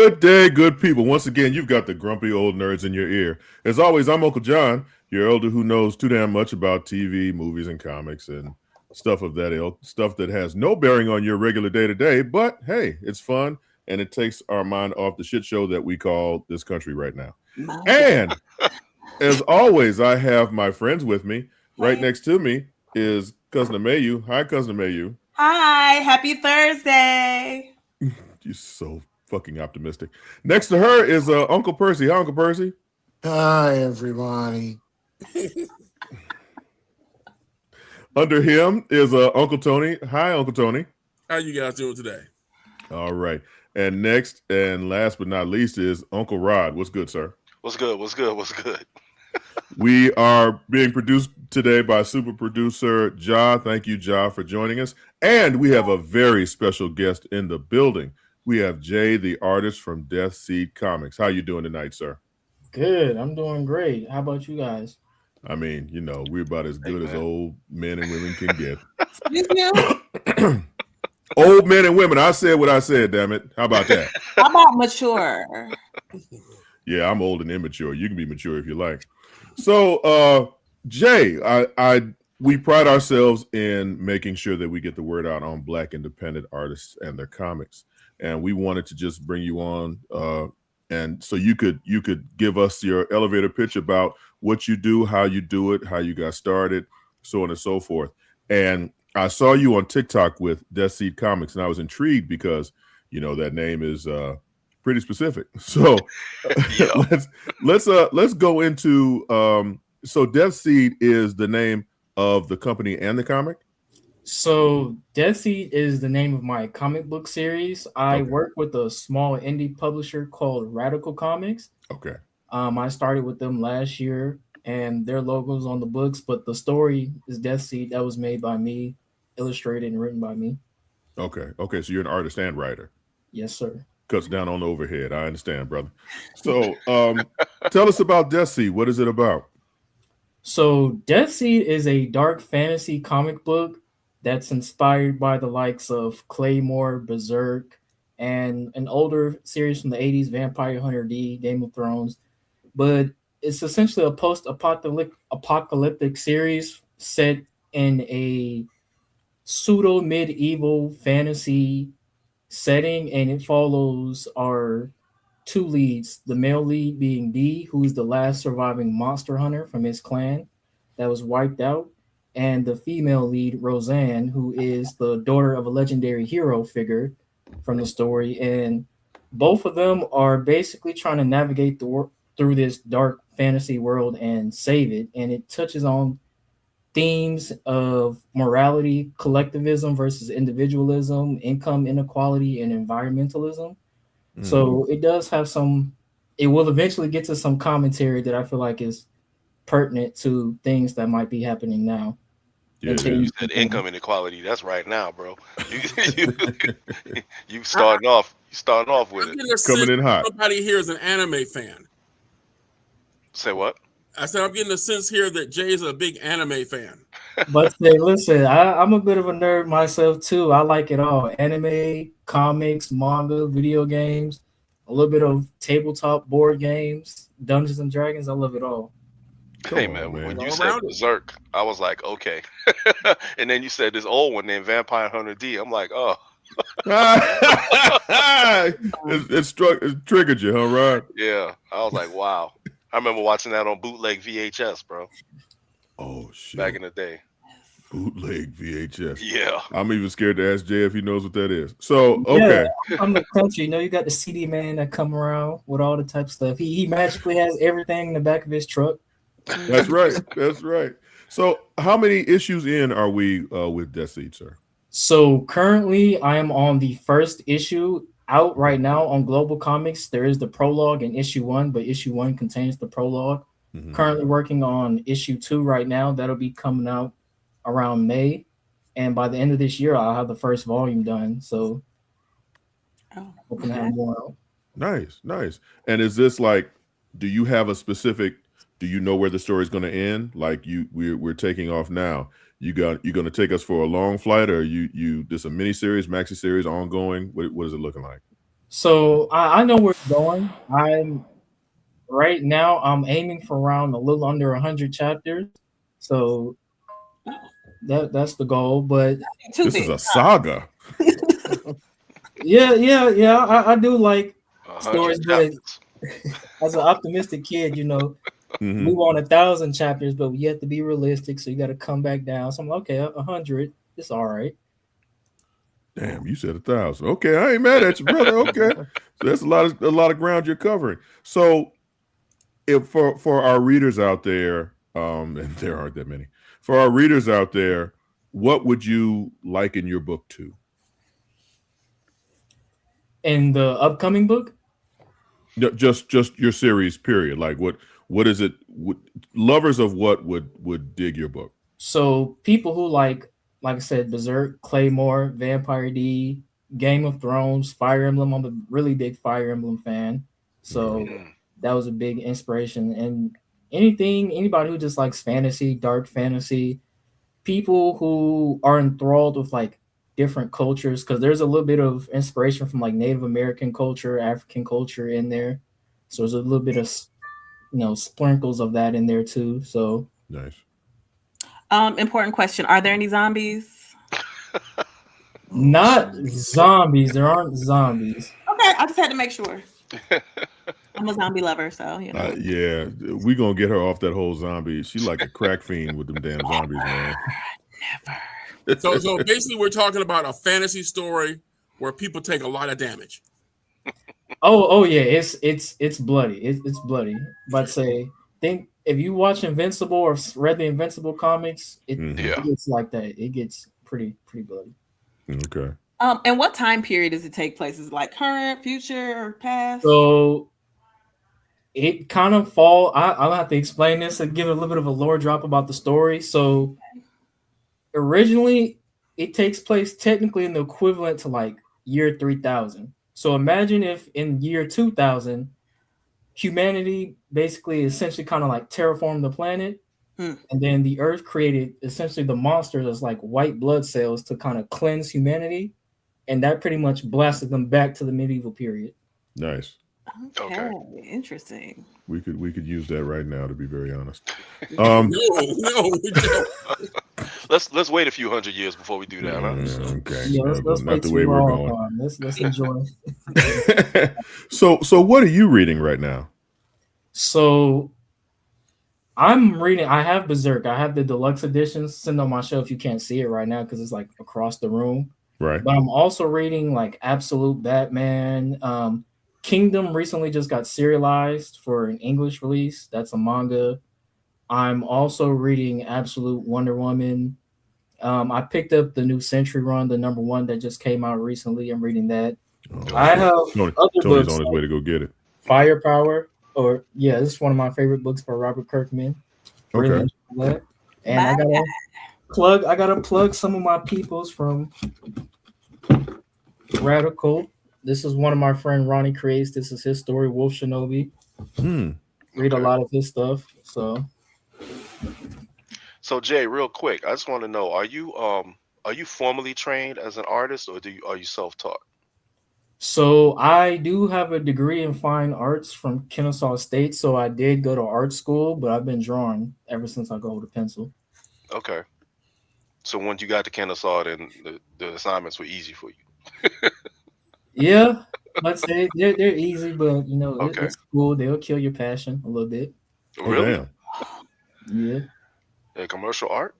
Good day, good people. Once again, you've got the grumpy old nerds in your ear. As always, I'm Uncle John, your elder who knows too damn much about TV, movies, and comics and stuff of that ilk, stuff that has no bearing on your regular day to day. But hey, it's fun and it takes our mind off the shit show that we call this country right now. And as always, I have my friends with me. Right next to me is Cousin Amayu. Hi, Cousin Amayu. Hi, happy Thursday. You're so fucking optimistic. Next to her is Uncle Percy. Hi, Uncle Percy. Hi, everybody. Under him is Uncle Tony. Hi, Uncle Tony. How you guys doing today? All right. And next and last but not least is Uncle Rod. What's good, sir? What's good? What's good? What's good? We are being produced today by super producer Ja. Thank you, Ja, for joining us. And we have a very special guest in the building. We have Jay, the artist from Death Seed Comics. How you doing tonight, sir? Good. I'm doing great. How about you guys? I mean, you know, we're about as good as old men and women can get. Old men and women. I said what I said, damn it. How about that? How about mature? Yeah, I'm old and immature. You can be mature if you like. So, Jay, we pride ourselves in making sure that we get the word out on Black independent artists and their comics. And we wanted to just bring you on, and so you could give us your elevator pitch about what you do, how you do it, how you got started, so on and so forth. And I saw you on TikTok with Death Seed Comics, and I was intrigued because you know that name is pretty specific. So let's go into so Death Seed is the name of the company and the comic. So Death Seed is the name of my comic book series. I work with a small indie publisher called Radical Comics. Okay. I started with them last year, and their logo's on the books, but the story is Death Seed. That was made by me, illustrated and written by me. Okay. Okay. So you're an artist and writer. Yes, sir. Cuts down on the overhead. I understand, brother. So tell us about Death Seed. What is it about? So Death Seed is a dark fantasy comic book that's inspired by the likes of Claymore, Berserk, and an older series from the 80s, Vampire Hunter D, Game of Thrones. But it's essentially a post-apocalyptic series set in a pseudo-medieval fantasy setting, and it follows our two leads, the male lead being D, who's the last surviving monster hunter from his clan that was wiped out, and the female lead, Roseanne, who is the daughter of a legendary hero figure from the story. And both of them are basically trying to navigate through this dark fantasy world and save it. And it touches on themes of morality, collectivism versus individualism, income inequality, and environmentalism. So it does have it will eventually get to some commentary that I feel like is pertinent to things that might be happening now. Yeah, you said income inequality. That's right now, bro. You starting off with it. Coming in hot. Somebody here is an anime fan. Say what? I said I'm getting a sense here that Jay is a big anime fan. But listen, I'm a bit of a nerd myself too. I like it all: anime, comics, manga, video games, a little bit of tabletop board games, Dungeons and Dragons. I love it all. Hey man, when you said Berserk, I was like, okay. And then you said this old one named Vampire Hunter D. I'm like, oh. it triggered you, huh, Rod? Yeah, I was like, wow. I remember watching that on bootleg VHS, bro. Oh shit! Back in the day. Bootleg VHS. Yeah. I'm even scared to ask Jay if he knows what that is. So okay. Yeah, I'm the country. You know, you got the CD man that come around with all the type of stuff. He magically has everything in the back of his truck. That's right. That's right. So how many issues in are we with Death Seed, sir? So currently I am on the first issue out right now on Global Comics. There is the prologue in issue 1, but issue 1 contains the prologue. Mm-hmm. Currently working on issue 2 right now. That'll be coming out around May. And by the end of this year, I'll have the first volume done. So hoping to have more out. Nice, nice. And is this like, do you have a specific, do you know where the story is going to end? Like we're taking off now. You're going to take us for a long flight, or you this a mini series, maxi series, ongoing? What is it looking like? So I know where it's going. I'm right now. I'm aiming for around a little under 100 chapters. So that's the goal. But Too This big. is a saga. yeah. I do like 100 stories, but chapters. as an optimistic kid, you know, Mhm. we want 1,000 chapters, but you have to be realistic. So you got to come back down. So I'm like, okay, 100, it's all right. Damn, you said 1,000. Okay, I ain't mad at you, brother. Okay, so that's a lot of ground you're covering. So, if for our readers out there, and there aren't that many, for our readers out there, what would you liken your book to? In the upcoming book, Just your series, period. Like what is it? Lovers of what would dig your book? so people who like I said, Berserk, Claymore, Vampire D, Game of Thrones, Fire Emblem. I'm a really big Fire Emblem fan, so that was a big inspiration. And anybody who just likes fantasy, dark fantasy, people who are enthralled with like different cultures, because there's a little bit of inspiration from like Native American culture, African culture in there. So there's a little bit of sprinkles of that in there too. So Nice. Important question. Are there any zombies? not zombies. There aren't zombies. Okay, I just had to make sure. I'm a zombie lover, so you know. Yeah, we gonna get her off that whole zombie. She like a crack fiend with them damn zombies, man. Never. So basically, we're talking about a fantasy story where people take a lot of damage. Oh yeah, it's bloody. It's bloody. But think if you watch Invincible or read the Invincible comics, it gets like that. It gets pretty bloody. Okay. And what time period does it take place? Is it like current, future, or past? So it kind of I'll have to explain this and give a little bit of a lore drop about the story. So originally, it takes place technically in the equivalent to like year 3000. So imagine if in year 2000, humanity basically essentially kind of like terraformed the planet, and then the Earth created essentially the monsters as like white blood cells to kind of cleanse humanity, and that pretty much blasted them back to the medieval period. Nice. Okay. Interesting. We could use that right now, to be very honest. No, we don't. Let's wait a few hundred years before we do that. Huh? Okay. Yeah, let's not wait the way too we're long. going. Let's enjoy. So what are you reading right now? So I'm reading. I have Berserk. I have the deluxe editions sitting on my shelf. You can't see it right now because it's like across the room. Right. But I'm also reading like Absolute Batman. Kingdom recently just got serialized for an English release. That's a manga. I'm also reading Absolute Wonder Woman. I picked up the new Century Run, the #1 that just came out recently. I'm reading that. I have Tony's other books on his way to go get it. Firepower, this is one of my favorite books by Robert Kirkman. Really enjoy that. And I gotta plug some of my peoples from Radical. This is one of my friend Ronnie creates. This is his story, Wolf Shinobi. Read a lot of his stuff. So Jay, real quick, I just want to know: are you formally trained as an artist, or are you self-taught? So I do have a degree in fine arts from Kennesaw State. So I did go to art school, but I've been drawing ever since I go to pencil. Okay. So once you got to Kennesaw, then the assignments were easy for you. Yeah, let's say they're easy, but it's cool. They'll kill your passion a little bit. Really? Damn. Yeah. Commercial art?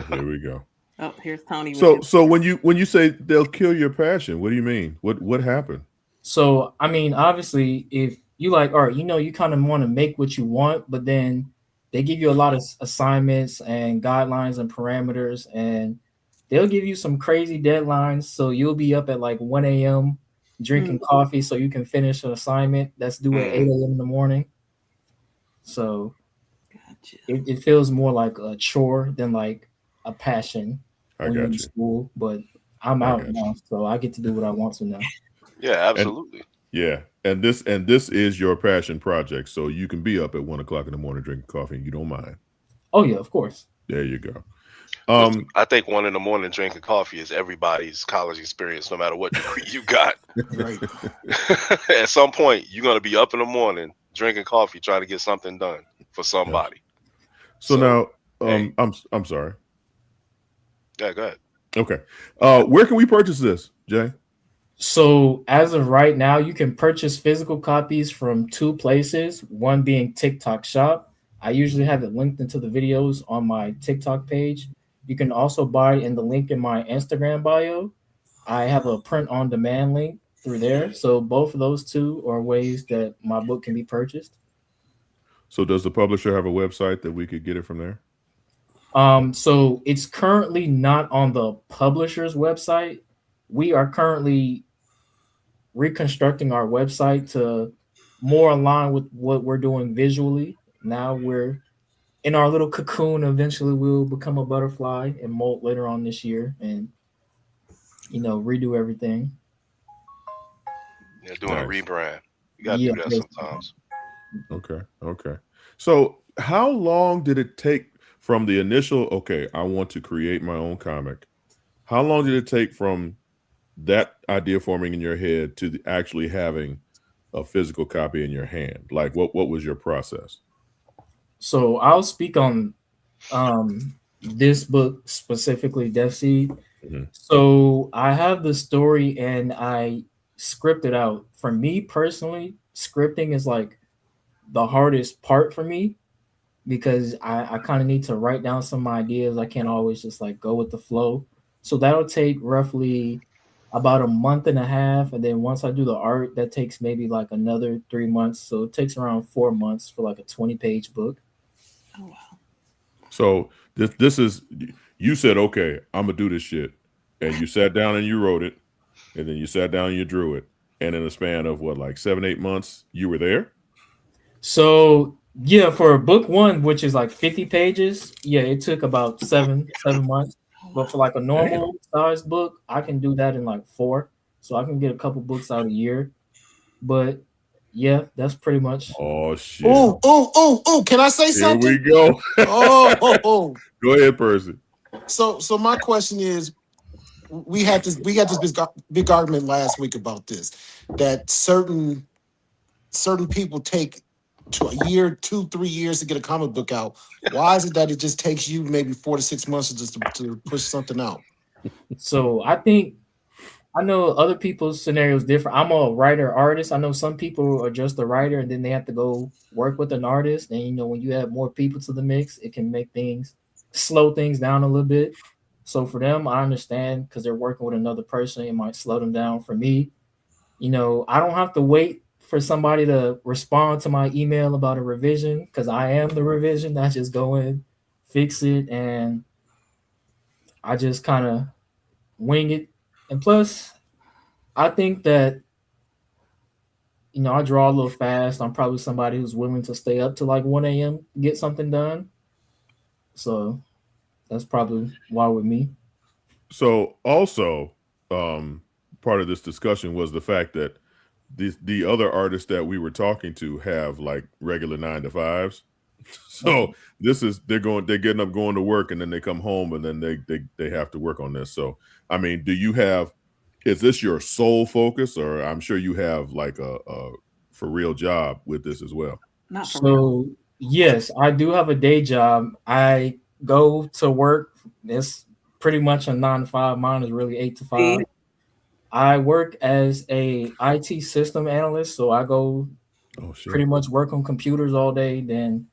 Here we go. Oh, here's Tony. So when you say they'll kill your passion, what do you mean? What happened? So I mean, obviously, if you like art, you kind of want to make what you want, but then they give you a lot of assignments and guidelines and parameters, and they'll give you some crazy deadlines. So you'll be up at like 1 a.m. drinking coffee so you can finish an assignment that's due at 8 a.m. in the morning. So it feels more like a chore than like a passion. I got you. School, but I'm out now, so I get to do what I want to now. Yeah, absolutely. And this is your passion project, so you can be up at 1 o'clock in the morning drinking coffee and you don't mind. Oh yeah, of course. There you go. I think 1 a.m. drinking coffee is everybody's college experience, no matter what degree you got. Right. At some point, you're gonna be up in the morning drinking coffee, trying to get something done for somebody. So now, hey. I'm sorry. Yeah, go ahead. Okay. Where can we purchase this, Jay? So as of right now, you can purchase physical copies from 2 places, one being TikTok Shop. I usually have it linked into the videos on my TikTok page. You can also buy in the link in my Instagram bio. I have a print on demand link through there. So both of those 2 are ways that my book can be purchased. So does the publisher have a website that we could get it from there? So it's currently not on the publisher's website. We are currently reconstructing our website to more align with what we're doing visually. Now we're in our little cocoon. Eventually we'll become a butterfly and molt later on this year and, redo everything. Yeah, doing a rebrand. You gotta Yeah, do that sometimes. Okay. So how long did it take from the initial, okay, I want to create my own comic? How long did it take from that idea forming in your head to actually having a physical copy in your hand? Like what was your process? So I'll speak on this book specifically, Death Seed. Mm-hmm. So I have the story and I script it out. For me personally, scripting is like the hardest part for me because I kind of need to write down some ideas. I can't always just like go with the flow. So that'll take roughly about a month and a half. And then once I do the art, that takes maybe like another 3 months. So it takes around 4 months for like a 20-page book. Oh, wow. So this is, you said, okay, I'm gonna do this shit. And you sat down and you wrote it. And then you sat down and you drew it. And in a span of what, like 7-8 months, you were there? So yeah, for book 1, which is like 50 pages, yeah, it took about 7 months. But for like a normal size book, I can do that in like 4. So I can get a couple books out a year. But yeah, that's pretty much. Oh shit. Oh, can I say something? Here we go. Oh. Go ahead, Percy. So my question is, we got this big argument last week about this, that certain people take to a year, 2-3 years to get a comic book out. Why is it that it just takes you maybe 4 to 6 months to push something out? So I know other people's scenarios different. I'm a writer artist. I know some people are just a writer and then they have to go work with an artist. And when you add more people to the mix, it can make things slow things down a little bit. So for them, I understand because they're working with another person, it might slow them down. For me, I don't have to wait for somebody to respond to my email about a revision because I am the revision. I just go in, fix it, and I just kind of wing it. And plus, I think that, I draw a little fast. I'm probably somebody who's willing to stay up to like 1 a.m. to get something done. So that's probably why with me. So also, part of this discussion was the fact that the other artists that we were talking to have like regular 9-to-5s. So they're getting up, going to work, and then they come home and then they have to work on this. So, I mean, is this your sole focus, or I'm sure you have like a for real job with this as well? Not for real. Yes, I do have a day job. I go to work. It's pretty much a 9-to-5. Mine is really 8 to 5. I work as a IT system analyst, so I go pretty much work on computers all day, then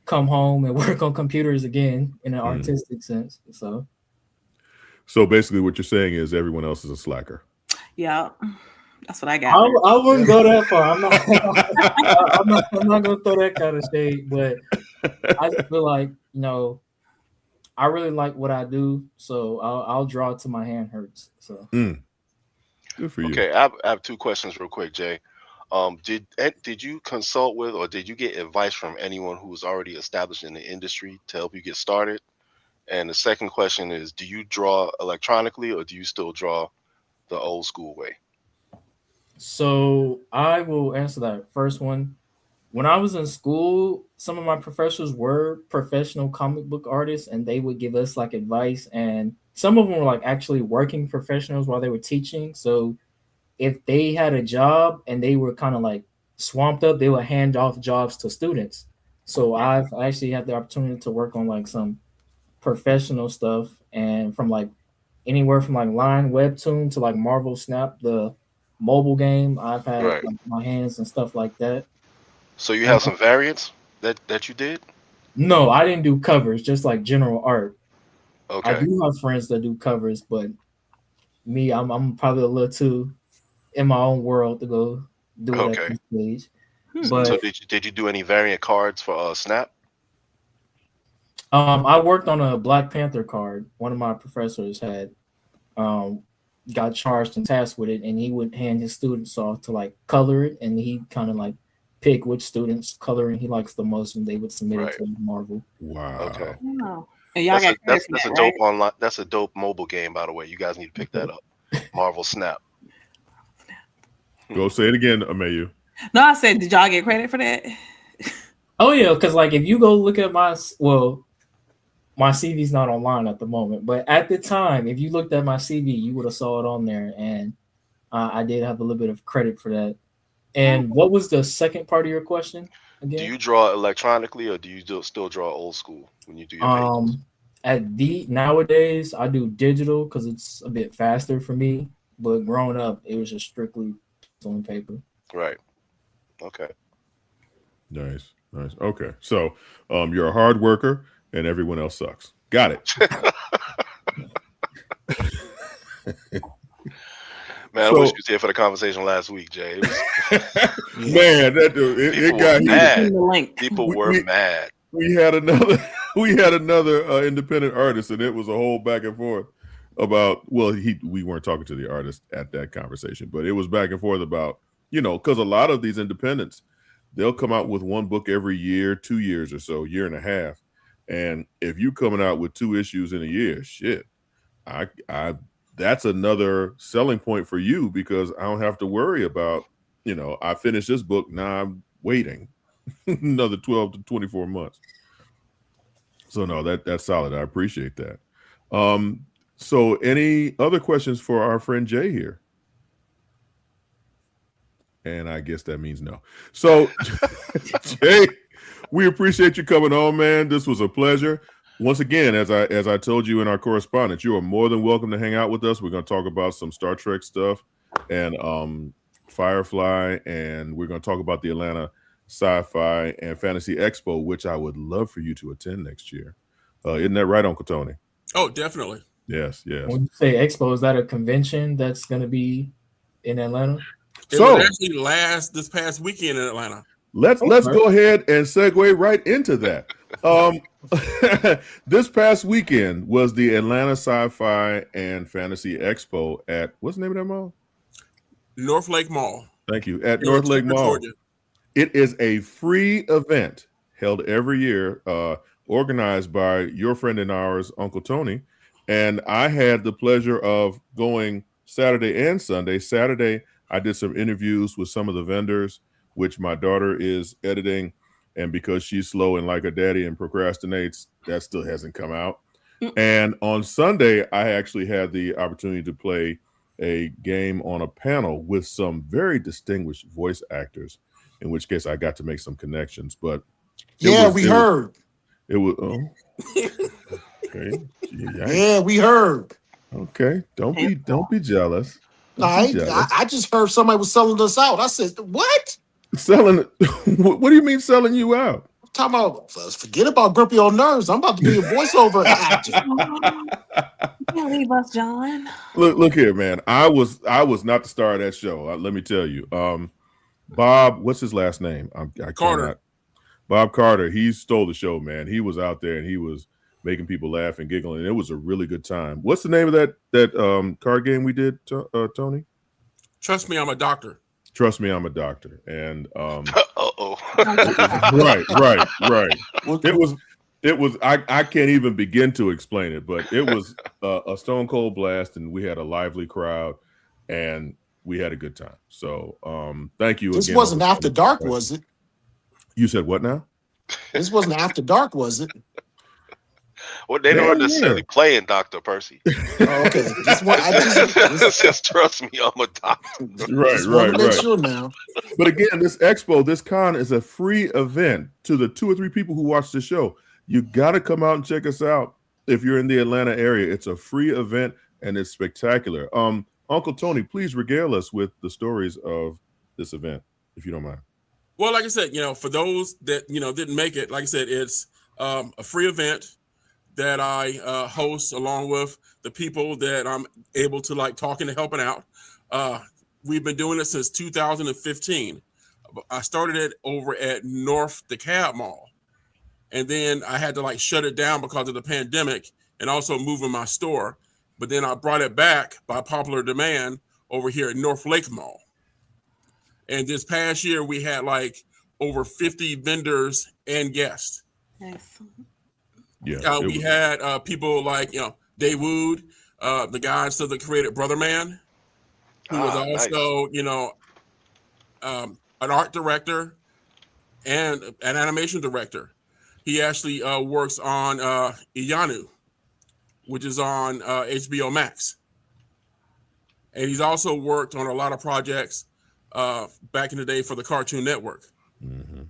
come home and work on computers again in an artistic sense. So basically what you're saying is everyone else is a slacker. Yeah, that's what I got. I wouldn't go that far. I'm not gonna throw that kind of shade, but I just feel like, I really like what I do, so I'll draw till my hand hurts. So good for you. Okay, I have 2 questions real quick, Jay. Did you consult with or did you get advice from anyone who was already established in the industry to help you get started? And the second question is, do you draw electronically or do you still draw the old school way? So I will answer that first one. when I was in school, some of my professors were professional comic book artists, and they would give us like advice. And some of them were like actually working professionals while they were teaching. So if they had a job and they were kind of like swamped up, they would hand off jobs to students. So I've actually had the opportunity to work on like some professional stuff, and from like anywhere from like Line Webtoon to like Marvel Snap, the mobile game. I've had Right. like, my hands and stuff like that. So you have some variants that you did? No, I didn't do covers, just like general art. I Okay. do have friends that do covers, but me, I'm probably a little too in my own world to go do it Okay. at this stage. Hmm. But So did you do any variant cards for Snap? I worked on a Black Panther card. One of my professors had got charged and tasked with it, and he would hand his students off to like color it, and he kind of like pick which students coloring he likes the most, and they would submit Right. it to Marvel. Wow. Okay. Oh. And y'all got credit for That's that, a right? dope online. That's a dope mobile game, by the way. You guys need to pick that up. Marvel Snap. Go say it again, Amayu. No, I said, did y'all get credit for that? Oh yeah, because like if you go look at my CV's not online at the moment, but at the time, if you looked at my CV, you would have saw it on there, and I did have a little bit of credit for that. And what was the second part of your question again? Do you draw electronically or do you still draw old school when you do your pages? Nowadays I do digital because it's a bit faster for me, but growing up it was just strictly on paper. Right. Okay. Nice. Okay. So you're a hard worker and everyone else sucks. Got it. Man, So- I wish you was here for the conversation last week, Jay. It was, Man, it People got were heated. mad. In the link. people We- were we- mad. We had another independent artist, and it was a whole back and forth about. Well, we weren't talking to the artist at that conversation, but it was back and forth about, because a lot of these independents, they'll come out with one book every year, 2 years or so, year and a half, and if you coming out with 2 issues in a year, shit, I that's another selling point for you because I don't have to worry about, I finished this book, now I'm waiting another 12 to 24 months. So no, that's solid. I appreciate that. So any other questions for our friend Jay here? And I guess that means no. So Jay, we appreciate you coming on, man. This was a pleasure. Once again, as I told you in our correspondence, you are more than welcome to hang out with us. We're going to talk about some Star Trek stuff and Firefly, and we're going to talk about the Atlanta Sci-Fi and Fantasy Expo, which I would love for you to attend next year. Isn't that right, Uncle Tony? Oh, definitely. Yes. When you say expo, is that a convention that's going to be in Atlanta? It So was actually this past weekend in Atlanta. let's go ahead and segue right into that. This past weekend was the Atlanta Sci-Fi and Fantasy Expo at, what's the name of that mall? North Lake Mall. Thank you. At in North Lake Atlanta, Mall. Georgia. It is a free event held every year, organized by your friend and ours, Uncle Tony. And I had the pleasure of going Saturday and Sunday. Saturday, I did some interviews with some of the vendors, which my daughter is editing. And because she's slow and like her daddy and procrastinates, that still hasn't come out. And on Sunday, I actually had the opportunity to play a game on a panel with some very distinguished voice actors, in which case I got to make some connections. But We heard. it was okay. Yeah, we heard. Okay. Don't be jealous. No, Don't be jealous. I just heard somebody was selling us out. I said, what? Selling what do you mean selling you out? I'm talking about, forget about Grumpy Old Nerves. I'm about to be a voiceover actor. Can't leave us, John. Look here, man. I was not the star of that show. Let me tell you. Bob, what's his last name? I Carter. cannot. Bob Carter. He stole the show, man. He was out there and he was making people laugh and giggle, and it was a really good time. What's the name of that card game we did, Tony? Trust me, I'm a doctor. Trust me, I'm a doctor. And Uh-oh. right. It was I can't even begin to explain it, but it was a stone cold blast, and we had a lively crowd, and we had a good time. So thank you. This again, wasn't Uncle After Tony. Dark, was it? You said what now? This wasn't after dark, was it? Well, they Hell don't necessarily yeah. play in Dr. Percy. Oh, okay. Just trust me, I'm a doctor. Right, Just want right, to make right. sure now. But again, this expo, this con is a free event to the 2 or 3 people who watch the show. You got to come out and check us out if you're in the Atlanta area. It's a free event and it's spectacular. Uncle Tony, please regale us with the stories of this event, if you don't mind. Well, like I said, for those that didn't make it, like I said, it's a free event that I host along with the people that I'm able to like talking and helping out. We've been doing it since 2015. I started it over at North DeKalb Mall, and then I had to like shut it down because of the pandemic and also moving my store. But then I brought it back by popular demand over here at North Lake Mall. And this past year, we had like over 50 vendors and guests. Yes. Yeah, We had people like, Dave Wood, the guy that created Brother Man, who was also, an art director and an animation director. He actually works on Iyanu, which is on HBO Max. And he's also worked on a lot of projects back in the day for the Cartoon Network. Mm-hmm.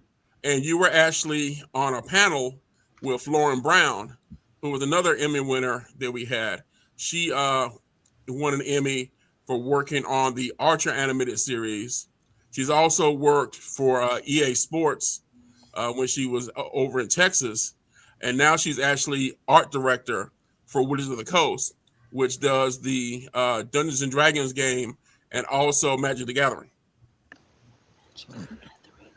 And you were actually on a panel with Lauren Brown, who was another Emmy winner that we had. She won an Emmy for working on the Archer animated series. She's also worked for EA Sports when she was over in Texas. And now she's actually art director for Wizards of the Coast, which does the Dungeons and Dragons game and also Magic the Gathering.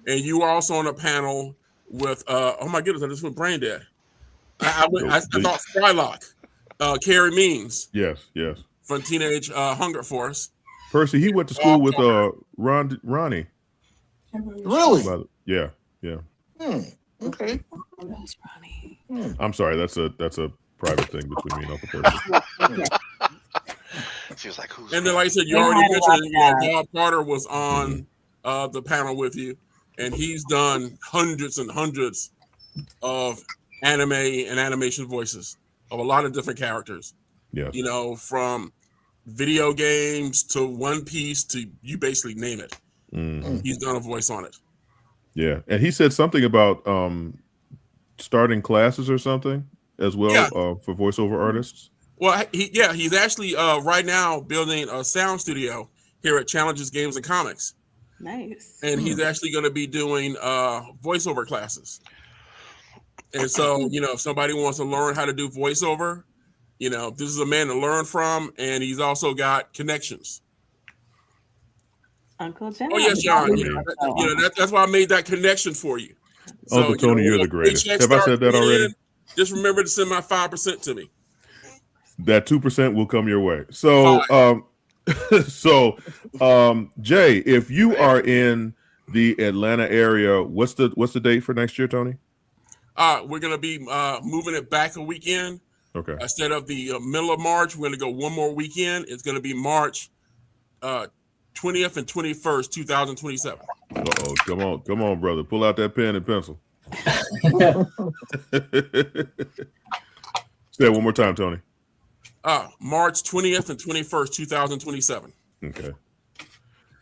And you were also on a panel with, oh my goodness, I just went brain dead. I thought Frylock, Carrie Means. Yes. From Teenage Hunger Force. Percy, he went to school with Ronnie. Really? Yeah. Okay. I'm sorry, that's a private thing between me and Uncle Percy. She was like, "Who's?" And then, like I said, you already mentioned Bob Carter was on the panel with you, and he's done hundreds and hundreds of anime and animation voices of a lot of different characters. Yes. From video games to One Piece to you basically name it. Mm-hmm. He's done a voice on it. Yeah, and he said something about starting classes or something as well for voiceover artists. Well, he's actually right now building a sound studio here at Challenges Games and Comics. Nice. And he's actually going to be doing voiceover classes. And so, if somebody wants to learn how to do voiceover, this is a man to learn from, and he's also got connections. Uncle John. Oh yes, John. That's why I made that connection for you. So, Uncle Tony, you're the greatest. Have I said that already? Just remember to send my 5% to me. That 2% will come your way. So, Jay, if you are in the Atlanta area, what's the date for next year, Tony? We're gonna be moving it back a weekend. Okay. Instead of the middle of March, we're gonna go one more weekend. It's gonna be March 20th and 21st, 2027. Uh-oh, come on, brother. Pull out that pen and pencil. Say it one more time, Tony. March 20th and 21st, 2027. Okay.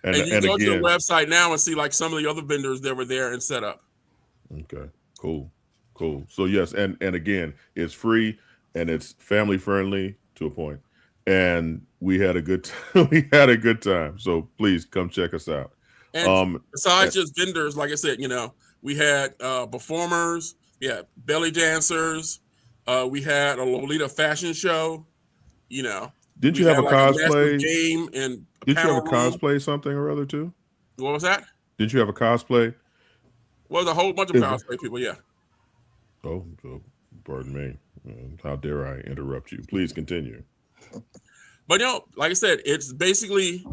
And you go to the website now and see like some of the other vendors that were there and set up. Okay, cool. So yes, and again, it's free and it's family friendly to a point. And we had a good time. So please come check us out. And besides just vendors, like I said, we had performers, we had belly dancers, we had a Lolita fashion show. Didn't you have a cosplay game and did you have a cosplay something or other too? What was that? Didn't you have a cosplay? Well, there's a whole bunch of cosplay people, yeah. Oh, so pardon me. How dare I interrupt you? Please continue. But like I said, it's basically,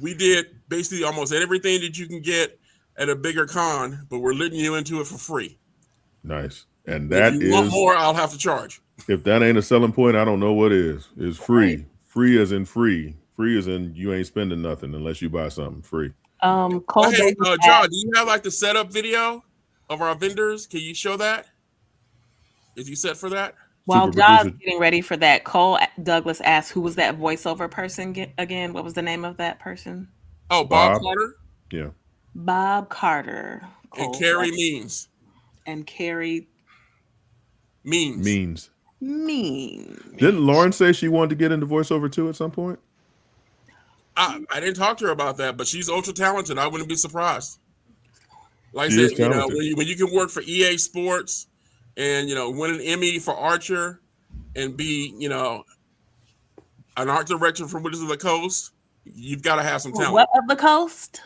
we did basically almost everything that you can get at a bigger con, but we're letting you into it for free. Nice. And that if you want more, I'll have to charge. If that ain't a selling point, I don't know what is. It's free. Free as in free. Free as in you ain't spending nothing unless you buy something free. Cole Hey, Davis John, do you have like the setup video of our vendors? Can you show that? Is you set for that? while Super John's producer. getting ready for that, Cole Douglas asked, "Who was that voiceover person again? What was the name of that person?" Oh, Bob Bob. Carter Yeah. Bob Carter. and Cole Carrie Douglas, Means. and Carrie Means. Means. Didn't Lauren say she wanted to get into voiceover too at some point? I didn't talk to her about that, but she's ultra talented. I wouldn't be surprised. Like She I is said, you know, talented. when you can work for EA Sports and, you know, win an Emmy for Archer and be, you know, an art director for Wizards of the Coast, you've got to have some talent. What of the Coast?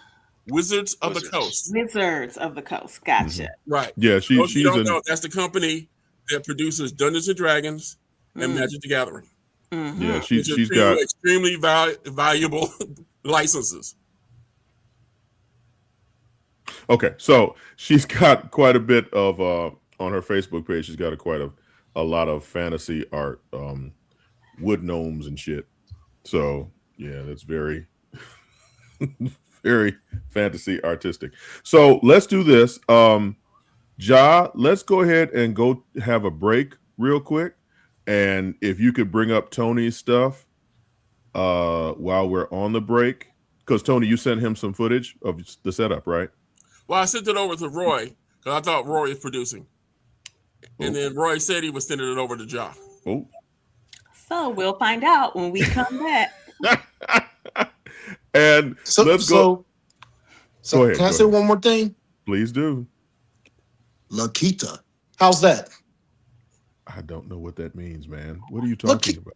Wizards of the Wizards. Coast. Wizards of the Coast. Gotcha. Right. Yeah, Those who she's don't in. know, that's the company that produces Dungeons and Dragons and Magic the Gathering. Mhm. Yeah, Which are she's two got. extremely valuable licenses. Okay, so she's got quite a bit of on her Facebook page. She's got quite a lot of fantasy art, wood gnomes and shit. So yeah, that's very, very fantasy artistic. So let's do this. Ja, let's go ahead and go have a break real quick, and if you could bring up Tony's stuff while we're on the break, because Tony, you sent him some footage of the setup, right? Well, I sent it over to Roy because I thought Roy was producing. And then Roy said he was sending it over to Ja. Oh. So we'll find out when we come back. And So, let's go. So Go ahead, can I go say ahead. one more thing? Please do. Lakita. How's that? I don't know what that means, man. What are you talking about?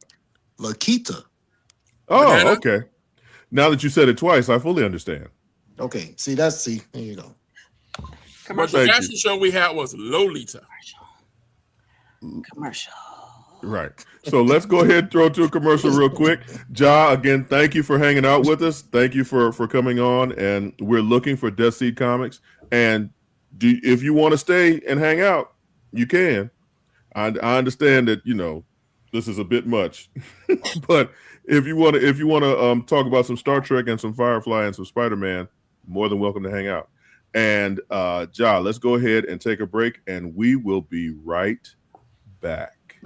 Lakita. Oh, Banana? okay. Now that you said it twice, I fully understand. Okay. See, there you go. But Commercial. the Thank fashion show we had was Lolita. Commercial. Right. So let's go ahead and throw to a commercial real quick. Ja, again, thank you for hanging out with us. Thank you for coming on. And we're looking for Death Seed Comics. And if you want to stay and hang out, you can. I understand that, you know, this is a bit much. But if you want to talk about some Star Trek and some Firefly and some Spider-Man, more than welcome to hang out. And Ja, let's go ahead and take a break, and we will be right back.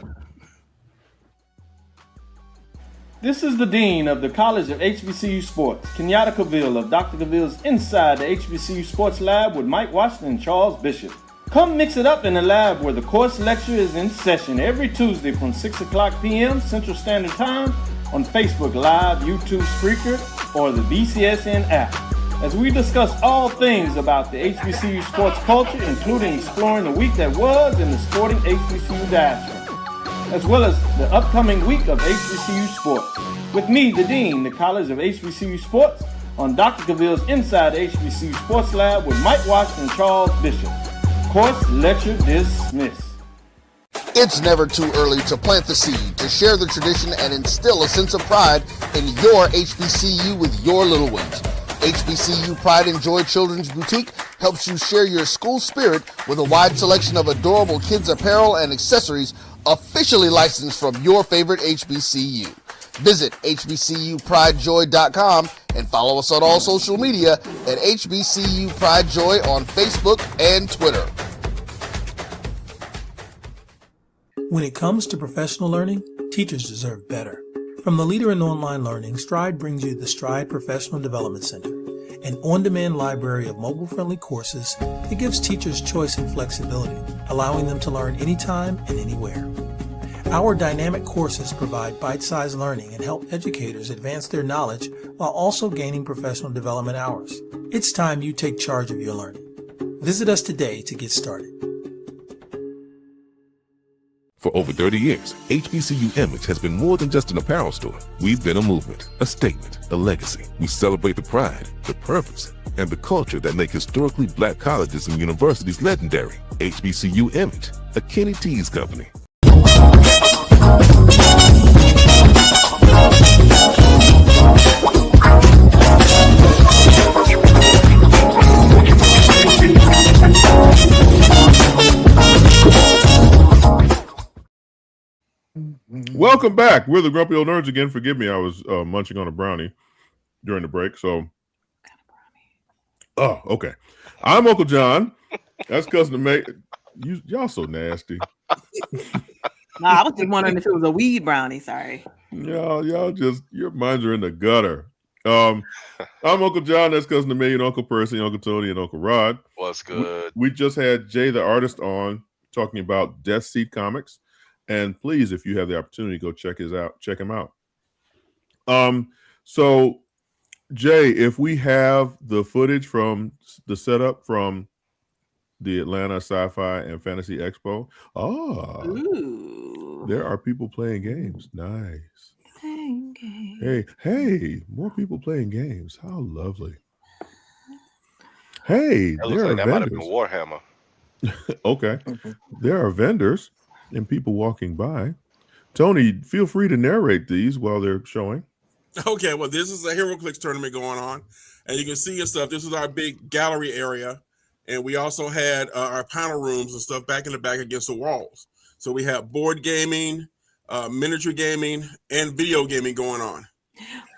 This is the Dean of the College of HBCU Sports, Kenyatta Cavill of Dr. Cavill's Inside the HBCU Sports Lab with Mike Washington and Charles Bishop. Come mix it up in the lab where the course lecture is in session every Tuesday from 6 o'clock p.m. Central Standard Time on Facebook Live, YouTube Spreaker, or the BCSN app, as we discuss all things about the HBCU sports culture, including exploring the week that was in the sporting HBCU diaspora, as well as the upcoming week of HBCU sports. With me, the Dean, the College of HBCU Sports, on Dr. Cavill's Inside the HBCU Sports Lab with Mike Washington and Charles Bishop. Course lecture dismissed. It's never too early to plant the seed, to share the tradition, and instill a sense of pride in your HBCU with your little ones. HBCU Pride and Joy Children's Boutique helps you share your school spirit with a wide selection of adorable kids apparel and accessories officially licensed from your favorite HBCU. Visit hbcupridejoy.com and follow us on all social media at HBCU Pride Joy on Facebook and Twitter. When it comes to professional learning, teachers deserve better. From the leader in online learning, Stride brings you the Stride Professional Development Center, an on-demand library of mobile-friendly courses that gives teachers choice and flexibility, allowing them to learn anytime and anywhere. Our dynamic courses provide bite-sized learning and help educators advance their knowledge while also gaining professional development hours. It's time you take charge of your learning. Visit us today to get started. For over 30 years, HBCU Image has been more than just an apparel store. We've been a movement, a statement, a legacy. We celebrate the pride, the purpose, and the culture that make historically black colleges and universities legendary. HBCU Image, a Kenny T's company. Welcome back. We're the Grumpy Old Nerds again. Forgive me, I was munching on a brownie during the break. So Oh, okay. I'm Uncle John. That's cousin May. Y'all so nasty. No, I was just wondering if it was a weed brownie. Sorry. Y'all just your minds are in the gutter. I'm Uncle John. That's cousin Amelia, and Uncle Percy, Uncle Tony, and Uncle Rod. What's good? We just had Jay the artist on talking about Death Seat Comics, and please, if you have the opportunity, go check him out. So Jay, if we have the footage from the setup from the Atlanta Sci-Fi and Fantasy Expo, Ooh. there are people playing games. Nice. Okay. Hey, more people playing games. How lovely. Hey, That looks there like are that might have been vendors. Warhammer. Okay. There are vendors and people walking by. Tony, feel free to narrate these while they're showing. Okay, well, this is a HeroClix tournament going on, and you can see and stuff. This is our big gallery area, and we also had our panel rooms and stuff back in the back against the walls. So we have board gaming, miniature gaming, and video gaming going on.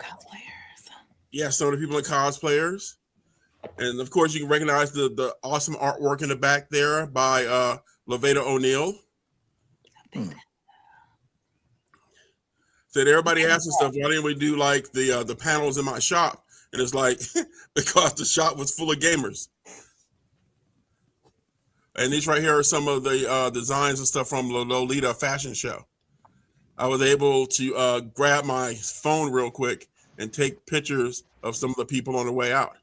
Cosplayers. Yeah, some of the people are cosplayers, and of course, you can recognize the awesome artwork in the back there by Laveda O'Neill. Said everybody asking stuff, why didn't we do like the panels in my shop? And it's like because the shop was full of gamers. And these right here are some of the designs and stuff from Lolita fashion show. I was able to grab my phone real quick and take pictures of some of the people on the way out.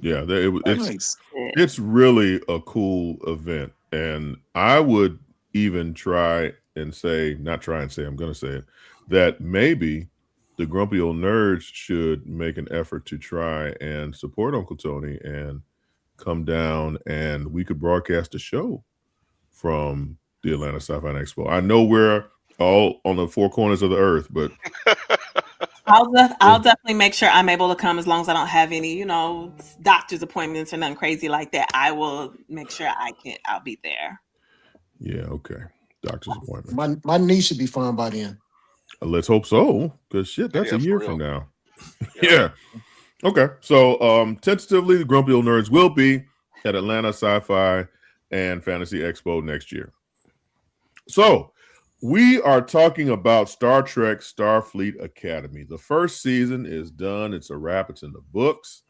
Yeah, Nice. it's really a cool event, and I would even I'm going to say it, that maybe the Grumpy Old Nerds should make an effort to try and support Uncle Tony and come down, and we could broadcast a show from the Atlanta Sci-Fi Expo. I know we're all on the four corners of the earth, but I'll definitely make sure I'm able to come as long as I don't have any, doctor's appointments or nothing crazy like that. I will make sure I'll be there. yeah, okay. Doctor's appointment. My knee should be fine by then. Let's hope so, because shit, that's Yeah, a for year real. from now. Yeah. Okay. So tentatively, the Grumpy Old Nerds will be at Atlanta Sci-Fi and Fantasy Expo next year. So we are talking about Star Trek Starfleet Academy. The first season is done. It's a wrap. It's in the books.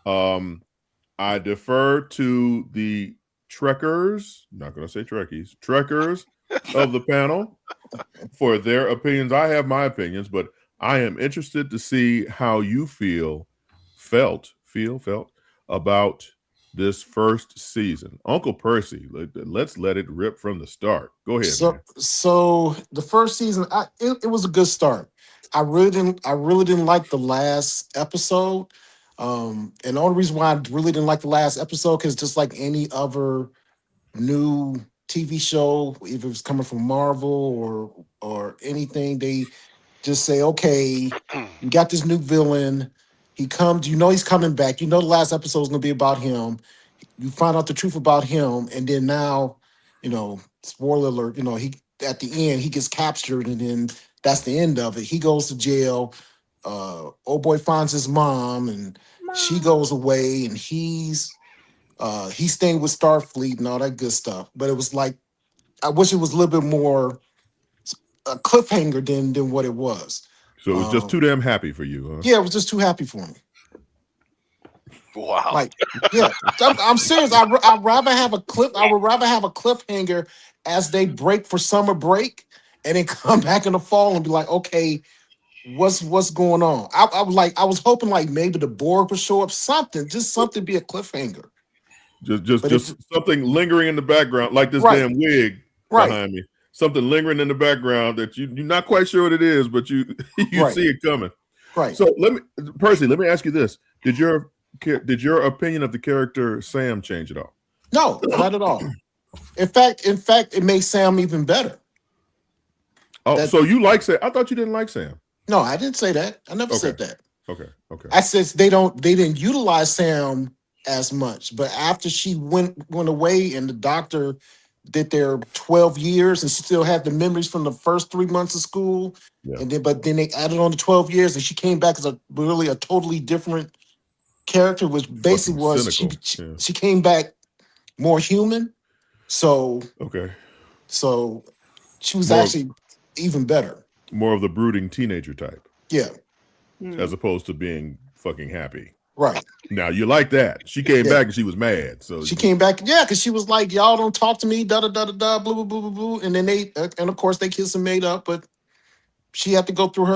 I defer to the Trekkers, not going to say Trekkies, Trekkers of the panel for their opinions. I have my opinions, but I am interested to see how you felt about this first season. Uncle Percy, let's let it rip from the start. Go ahead. Man. So the first season, it was a good start. I really didn't like the last episode. And the only reason why I really didn't like the last episode, because just like any other new TV show, if it was coming from Marvel or anything, they just say, okay, you got this new villain. He comes, he's coming back. The last episode is going to be about him. You find out the truth about him, and then now, spoiler alert, he at the end he gets captured, and then that's the end of it. He goes to jail. Old boy finds his mom, and she goes away, and he's staying with Starfleet and all that good stuff. But it was like, I wish it was a little bit more a cliffhanger than what it was. So it was just too damn happy for you, huh? Yeah, it was just too happy for me. Wow. Like, yeah, I'm serious. I would rather have a cliffhanger as they break for summer break, and then come back in the fall and be like, okay, what's going on? I was hoping like maybe the Borg would show up, something be a cliffhanger. Just something lingering in the background, like this damn wig behind me. Something lingering in the background that you're not quite sure what it is, but you see it coming. Right. So Percy, let me ask you this: Did your opinion of the character Sam change at all? No, not at all. In fact, it made Sam even better. Oh, so you like Sam? I thought you didn't like Sam. No, I didn't say that. I never said that. Okay. I said they didn't utilize Sam as much, but after she went away and the doctor did their 12 years and she still had the memories from the first 3 months of school. Yeah. And then they added on the 12 years and she came back as a totally different character, which basically Fucking was cynical. Yeah. she came back more human. So Okay. she was More- actually even better. More of the brooding teenager type, Yeah, as opposed to being fucking happy. right. Now you like that. She came Yeah. back and she was mad. So She came back, yeah, because she was like, "Y'all don't talk to me, da da da da da, blah blah blah blah blah." And then and of course they kissed and made up, but she had to go through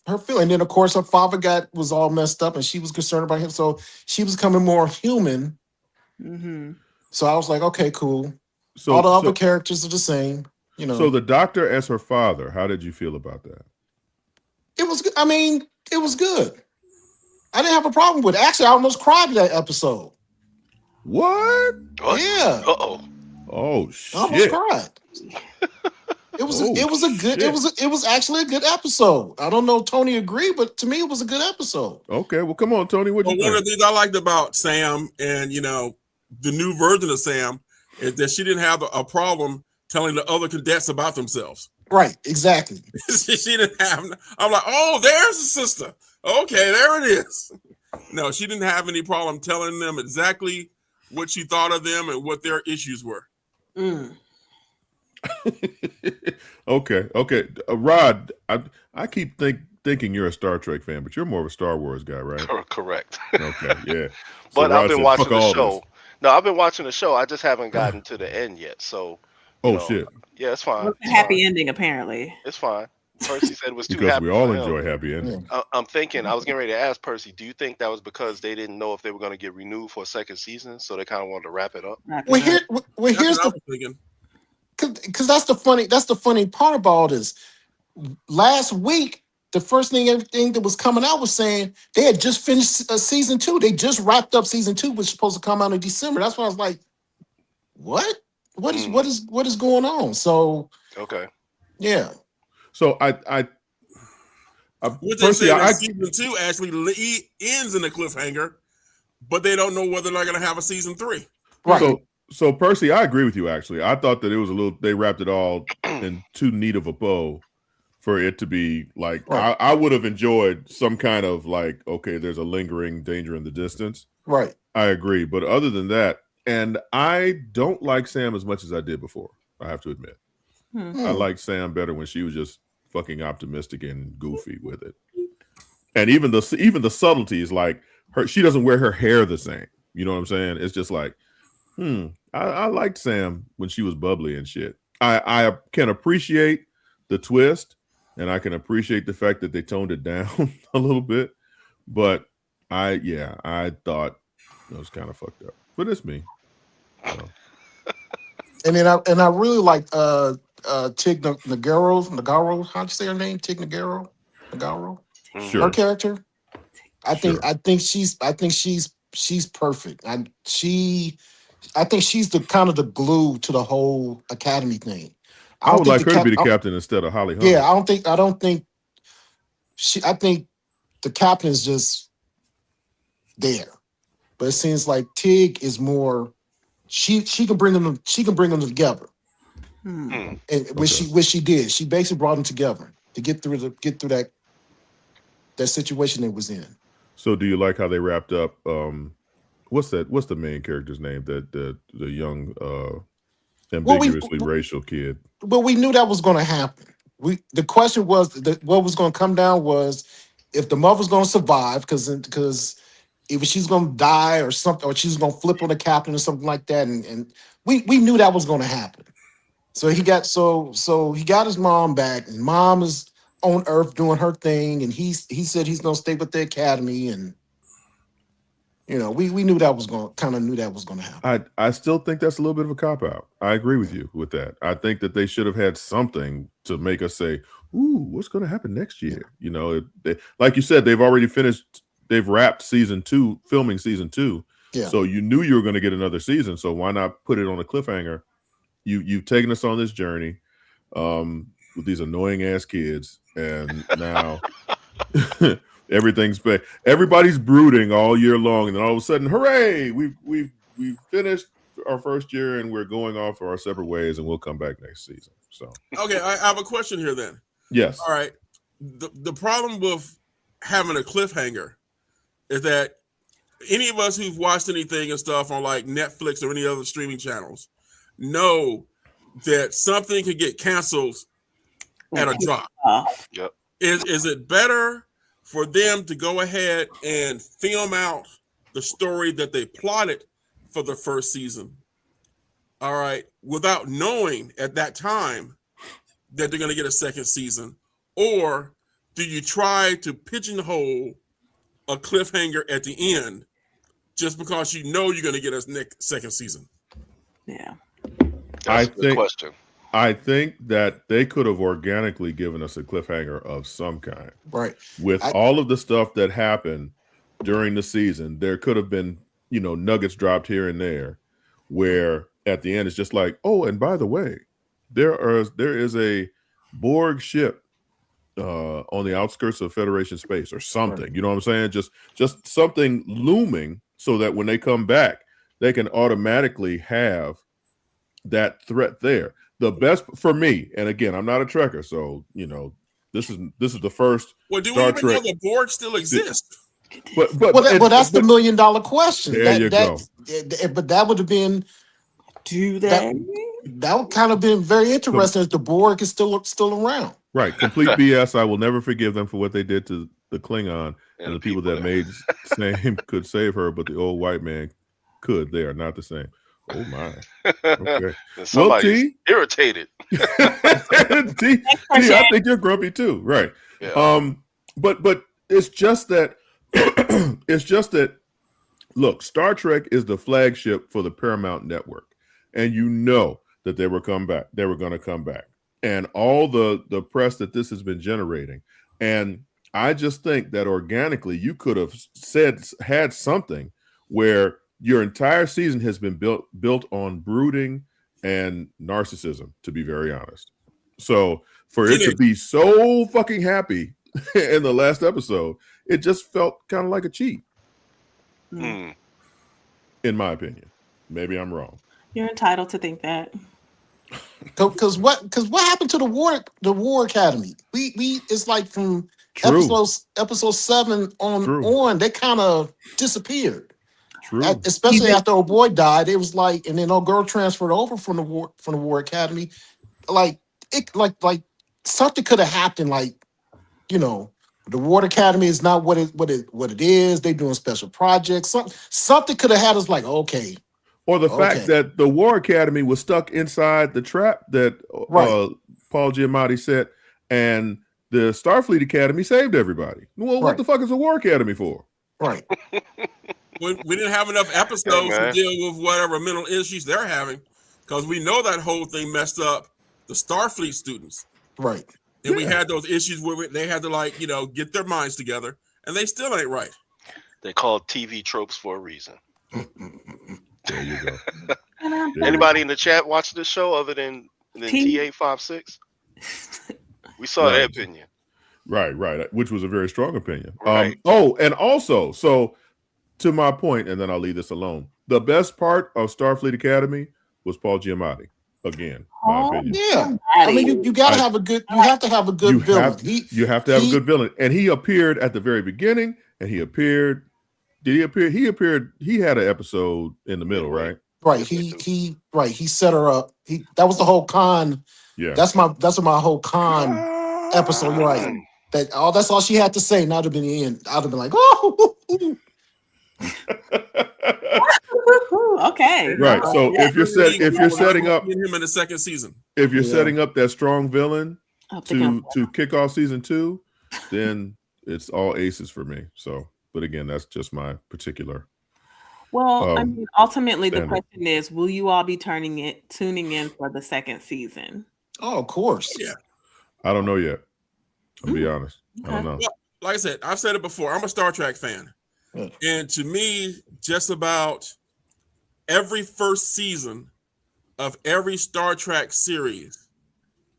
her feeling. And then of course her father was all messed up, and she was concerned about him, so she was becoming more human. Mm-hmm. So I was like, okay, cool. So All the so, other characters are the same, you know. so the doctor as her father, how did you feel about that? It was, I mean, it was good. I didn't have a problem with it. Actually, I almost cried in that episode. What? What? Yeah. Uh-oh. Oh I almost shit. cried. It was Oh, it was a good shit. it was actually a good episode. I don't know if Tony agreed, but to me it was a good episode. Okay, well come on, Tony. What Well, you one of think? the things I liked about Sam and, the new version of Sam is that she didn't have a problem telling the other cadets about themselves. Right, exactly. She didn't have, I'm like, oh, there's the sister. Okay, there it is. No, she didn't have any problem telling them exactly what she thought of them and what their issues were. Mm. Okay. Rod, I keep thinking you're a Star Trek fan, but you're more of a Star Wars guy, right? Correct. Okay, yeah. So But Rod I've been said, watching "Fuck the all show. this." No, I've been watching the show. I just haven't gotten to the end yet. So, Oh know, shit! yeah, it's fine. What's a It's happy fine. ending, apparently. It's fine. Percy said it was too Because happy we all for him. enjoy happy endings. I'm thinking, I was getting ready to ask Percy, do you think that was because they didn't know if they were going to get renewed for a second season? So they kind of wanted to wrap it up? Well, here's That's what I the was thinking. because that's the funny part about all this. Last week, the first thing everything that was coming out was saying they had just finished season 2. They just wrapped up season 2, which was supposed to come out in December. That's why I was like, what? What is going on? So Okay. yeah. So I What they Percy, say that I season 2 actually ends in a cliffhanger, but they don't know whether they're going to have a season 3. Right. So Percy, I agree with you. Actually, I thought that it was they wrapped it all in too neat of a bow for it to be like. Right. I would have enjoyed some kind of like, okay, there's a lingering danger in the distance. Right. I agree, but other than that, and I don't like Sam as much as I did before. I have to admit, I liked Sam better when she was just fucking optimistic and goofy with it. And even the subtleties, like she doesn't wear her hair the same. You know what I'm saying? It's just like, I liked Sam when she was bubbly and shit. I can appreciate the twist, and I can appreciate the fact that they toned it down a little bit. But I thought it was kind of fucked up. But it's me. So. And then I really like Tig Notaro. How'd you say her name? Tig Notaro. Sure. Her character. I think she's perfect. I think she's the kind of the glue to the whole academy thing. I would like her to be the captain instead of Holly Hunter. Yeah, I don't think I think the captain is just there. But it seems like Tig is more she can bring them together. And which she did. She basically brought them together to get through that situation they was in. So do you like how they wrapped up what's the main character's name? That the young ambiguously racial kid. But we knew that was going to happen. The question was what was going to come down was if the mother's going to survive because either she's going to die or something, or she's going to flip on the captain or something like that, and we knew that was going to happen. So he got his mom back, and mom is on Earth doing her thing, and he said he's going to stay with the academy, and we knew that was going to happen. I still think that's a little bit of a cop-out. I agree with you with that. I think that they should have had something to make us say, ooh, what's going to happen next year? Like you said, they've wrapped season 2, filming season 2. Yeah. So you knew you were going to get another season. So why not put it on a cliffhanger? You've taken us on this journey with these annoying ass kids, and now everybody's brooding all year long, and then all of a sudden, hooray! We've finished our first year, and we're going off our separate ways, and we'll come back next season. So Okay, I have a question here then. yes, All right. The problem with having a cliffhanger is that any of us who've watched anything and stuff on like Netflix or any other streaming channels know that something could get canceled at a drop. Yep. Is it better for them to go ahead and film out the story that they plotted for the first season, all right, without knowing at that time that they're going to get a second season? Or do you try to pigeonhole a cliffhanger at the end just because you know you're going to get a second season? Yeah. That's a good question. I think that they could have organically given us a cliffhanger of some kind. Right. With all of the stuff that happened during the season, there could have been, nuggets dropped here and there where at the end it's just like, oh, and by the way, there is a Borg ship on the outskirts of Federation space or something. Right. You know what I'm saying? Just something looming so that when they come back, they can automatically have that threat there. The best for me, and again, I'm not a Trekker, so this is the first. Well, do Star we even Trek. know the Borg still exist? But that's the $1 million question. There you go. But that would have been. Do they? That would kind of been very interesting if the Borg is still around. Right, complete BS. I will never forgive them for what they did to the Klingon and the people that made same could save her, but the old white man could. They are not the same. Oh my! Okay. Somebody's irritated. T, I think you're grumpy too, right? Yeah. But it's just that look, Star Trek is the flagship for the Paramount Network, and you know that they were going to come back, and all the press that this has been generating, and I just think that organically you could have had something where your entire season has been built on brooding and narcissism, to be very honest. So for it to be so fucking happy in the last episode, it just felt kind of like a cheat. In my opinion. Maybe I'm wrong. You're entitled to think that. Because what happened to the War Academy? We it's like from episode 7 on, they kind of disappeared. True. Especially after old boy died, it was like, and then old girl transferred over from the War Academy. Like something could have happened. Like, the War Academy is not what it is. They're doing special projects. Something could have had us like, okay. Or the fact that the War Academy was stuck inside the trap that Paul Giamatti set, and the Starfleet Academy saved everybody. Well, what the fuck is the War Academy for? Right. We didn't have enough episodes to deal with whatever mental issues they're having, because we know that whole thing messed up the Starfleet students. Right. And we had those issues where they had to get their minds together, and they still ain't right. They call TV tropes for a reason. There you go. Anybody in the chat watching this show other than T856? We saw their opinion. Right. Which was a very strong opinion. Right. And also, so to my point, and then I'll leave this alone. The best part of Starfleet Academy was Paul Giamatti. Again, my opinion. Yeah. I mean, you gotta have a good. You have to have a good villain. You have to have a good villain, and he appeared at the very beginning, and he appeared. Did he appear? He appeared. He had an episode in the middle, right? Right. He set her up. That was the whole con. Yeah. That's my whole con episode. You're right. That's all she had to say. Not have been the end. I'd have been like, oh. Okay. Right. So if you're setting up him in the second season, if you're setting up that strong villain to kick off season 2, then it's all aces for me. So, but again, that's just my particular. Well, I mean, ultimately, the question is, will you all be tuning in for the second season? Oh, of course. Yeah. I don't know yet. I'll be honest. I don't know. Well, like I said, I've said it before. I'm a Star Trek fan. And to me, just about every first season of every Star Trek series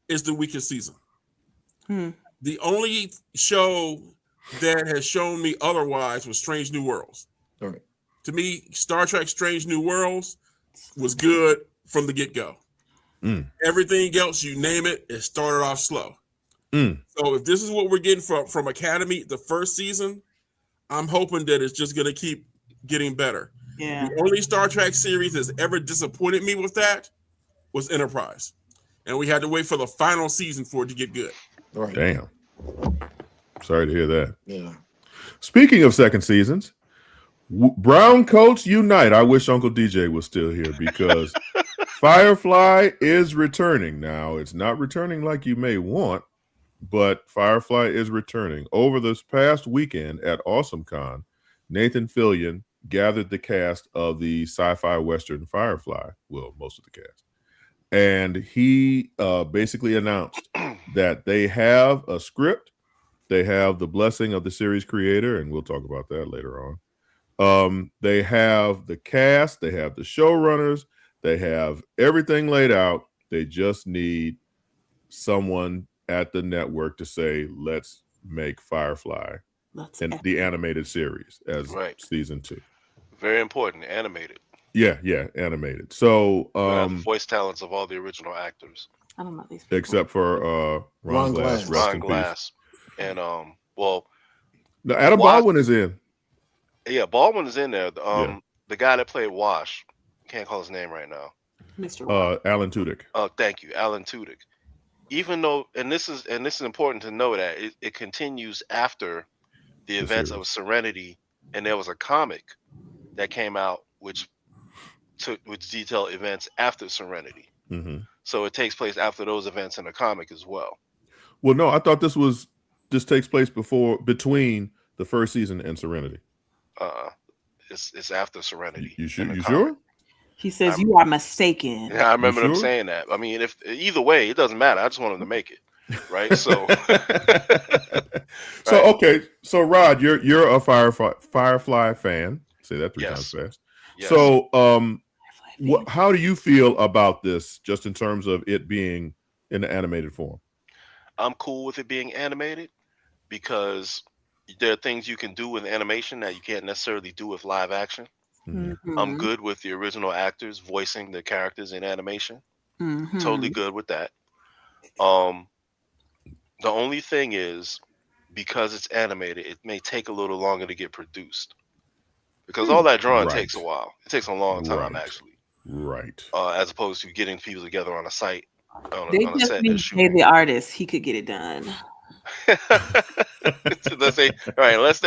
is the weakest season. The only show that has shown me otherwise was Strange New Worlds. Right. To me, Star Trek Strange New Worlds was good from the get-go. Mm. Everything else, you name it, it started off slow. Mm. So if this is what we're getting from Academy the first season, I'm hoping that it's just going to keep getting better. Yeah. The only Star Trek series that's ever disappointed me with that was Enterprise. And we had to wait for the final season for it to get good. Right. Damn. Sorry to hear that. Yeah. Speaking of second seasons, Brown Coats Unite. I wish Uncle DJ was still here because Firefly is returning. Now, it's not returning like you may want, but Firefly is returning. Over this past weekend at AwesomeCon, Nathan Fillion gathered the cast of the sci-fi western Firefly, well, most of the cast, and he basically announced that they have a script, they have the blessing of the series creator, and we'll talk about that later on. They have the cast, they have the showrunners, they have everything laid out. They just need someone at the network to say, let's make Firefly and the animated series as season 2. Very important, animated. Yeah, animated. So the voice talents of all the original actors. I don't know these people. Except for Ron Glass. Ron Glass. And well, no, Adam Baldwin is in. Yeah, Baldwin is in there. The guy that played Wash, can't call his name right now. Mr. Alan Tudyk. Oh, thank you, Alan Tudyk. Even though, and this is important to know that it continues after the events of Serenity, and there was a comic that came out which detailed events after Serenity. Mm-hmm. So it takes place after those events in the comic as well. Well, no, I thought this takes place between the first season and Serenity. It's after Serenity. You sure? He says you are mistaken. Yeah, I remember them saying that. I mean, if either way, it doesn't matter. I just want them to make it, right? So, Okay. So, Rod, you're a Firefly fan. Say that 3 times fast. Yes. So, how do you feel about this, just in terms of it being in the animated form? I'm cool with it being animated because there are things you can do with animation that you can't necessarily do with live action. Mm-hmm. I'm good with the original actors voicing the characters in animation. Mm-hmm. Totally good with that. The only thing is, because it's animated, it may take a little longer to get produced. Because all that drawing takes a while. It takes a long time, actually. Right. As opposed to getting people together on a site. They just need to pay the artist. He could get it done. Let's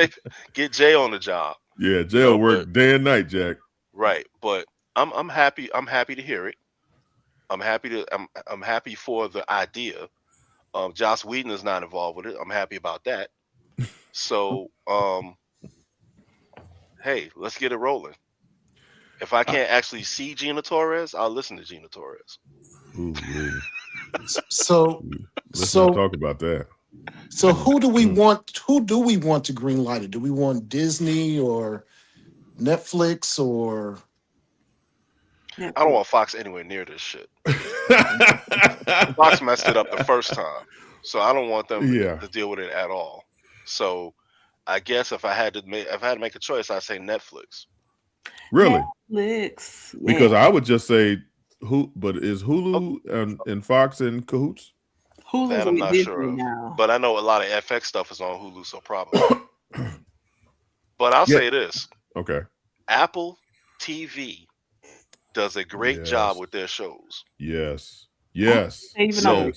get Jay on the job. Yeah, Jay will work day and night, Jack. Right, but I'm happy. I'm happy to hear it. I'm happy for the idea. Joss Whedon is not involved with it. I'm happy about that. So, hey, let's get it rolling. If I can't actually see Gina Torres, I'll listen to Gina Torres. Ooh, so let's not talk about that. So who do we want? Who do we want to greenlight it? Do we want Disney or Netflix or? I don't want Fox anywhere near this shit. Fox messed it up the first time, so I don't want them to deal with it at all. So I guess if I had to make a choice, I'd say Netflix. Really? Netflix. Yeah. Because I would just say but is Hulu and Fox in cahoots? Hulu's that I'm not sure of. Now. But I know a lot of FX stuff is on Hulu, so probably. But I'll say this. Okay. Apple TV does a great job with their shows. Yes. So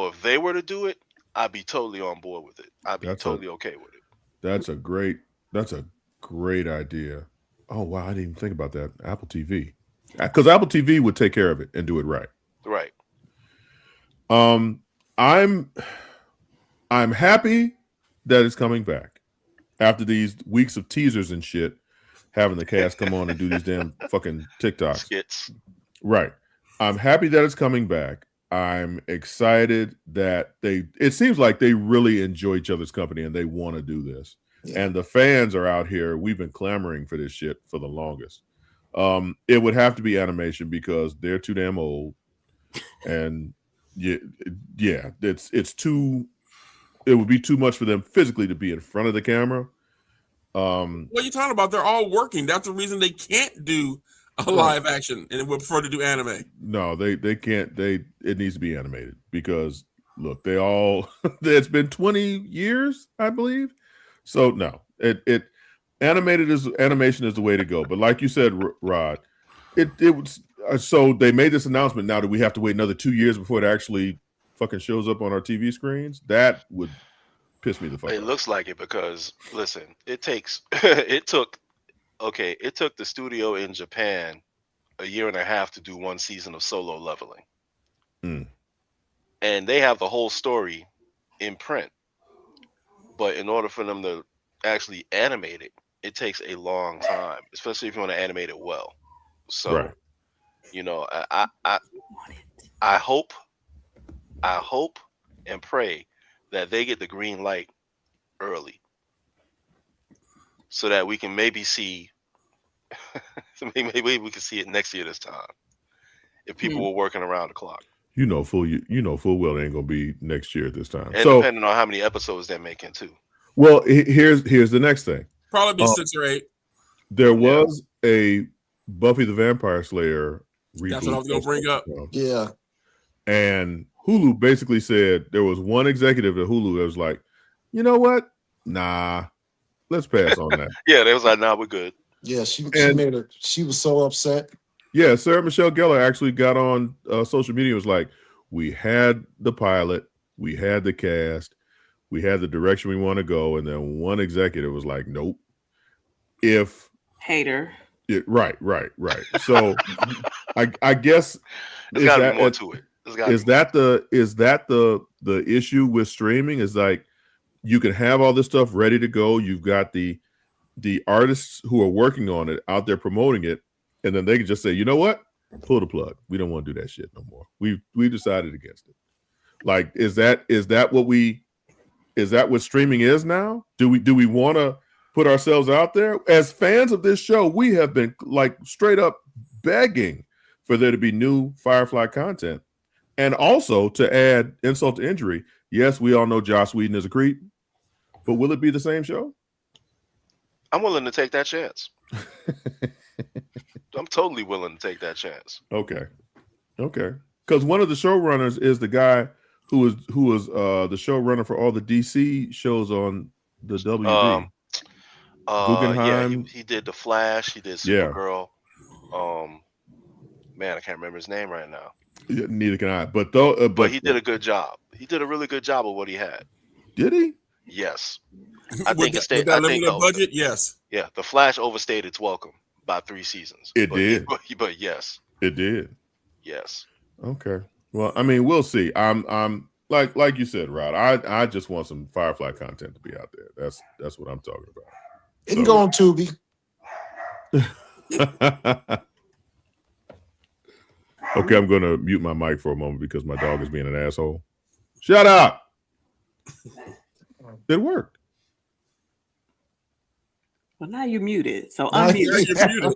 if they were to do it, I'd be totally on board with it. I'd be totally okay with it. That's a great idea. Oh wow, I didn't even think about that. Apple TV. Because Apple TV would take care of it and do it right. Right. I'm happy that it's coming back after these weeks of teasers and shit, having the cast come on and do these damn fucking TikToks. Skits. Right. I'm happy that it's coming back. I'm excited that it seems like they really enjoy each other's company and they want to do this. Yeah. And the fans are out here. We've been clamoring for this shit for the longest. It would have to be animation because they're too damn old. And it would be too much for them physically to be in front of the camera. What are you talking about? They're all working. That's the reason they can't do a live action, and would prefer to do anime. No, they can't. It needs to be animated because look, they all. It's been 20 years, I believe. So no, animation is the way to go. But like you said, Rod, it was so they made this announcement. Now, do we have to wait another 2 years before it actually fucking shows up on our TV screens? That would piss me the fuck off. It looks like it because listen, it took the studio in Japan a year and a half to do one season of Solo Leveling. And they have the whole story in print. But in order for them to actually animate it, it takes a long time, especially if you want to animate it well. So, Right. you know, I hope and pray that they get the green light early so that we can maybe see maybe we can see it next year this time if people were working around the clock. You know full well it ain't gonna be next year at this time. And So depending on how many episodes they're making too. well, here's the next thing. Probably be 6 or 8. There was a Buffy the Vampire Slayer reboot. That's what I was gonna bring up. Yeah. And Hulu basically said there was one executive at Hulu that was like, you know what? Nah, let's pass on that. Yeah, they was like, nah, we're good. Yeah, she made her. She was so upset. Yeah, Sarah Michelle Gellar actually got on social media and was like, we had the pilot, we had the cast, we had the direction we want to go, and then one executive was like, nope. Hater. Right. So I guess There's gotta be more to it. Is that the issue with streaming? Is like you can have all this stuff ready to go. You've got the artists who are working on it out there promoting it, and then they can just say, you know what, pull the plug. We don't want to do that shit no more. We decided against it. Like, is that what streaming is now? Do we want to put ourselves out there as fans of this show? We have been like straight up begging for there to be new Firefly content. And also, to add insult to injury, yes, we all know Joss Whedon is a creep, but will it be the same show? I'm willing to take that chance. I'm totally willing to take that chance. Okay. Because one of the showrunners is the guy who was the showrunner for all the DC shows on the WB. Guggenheim. Yeah, he did The Flash. He did Supergirl. Man, I can't remember his name right now. Yeah, neither can I. But he did a good job. He did a really good job of what he had. Did he? Yes. I think with that limited budget, yes. Yeah, The Flash overstayed its welcome by 3 seasons. It did. But yes. It did. Yes. Okay. Well, I mean, we'll see. I'm like you said, Rod. I just want some Firefly content to be out there. That's what I'm talking about. It can go on Tubi. Okay, I'm gonna mute my mic for a moment because my dog is being an asshole. Shut up. It worked. Well, now you're muted. So Now unmute. You're muted.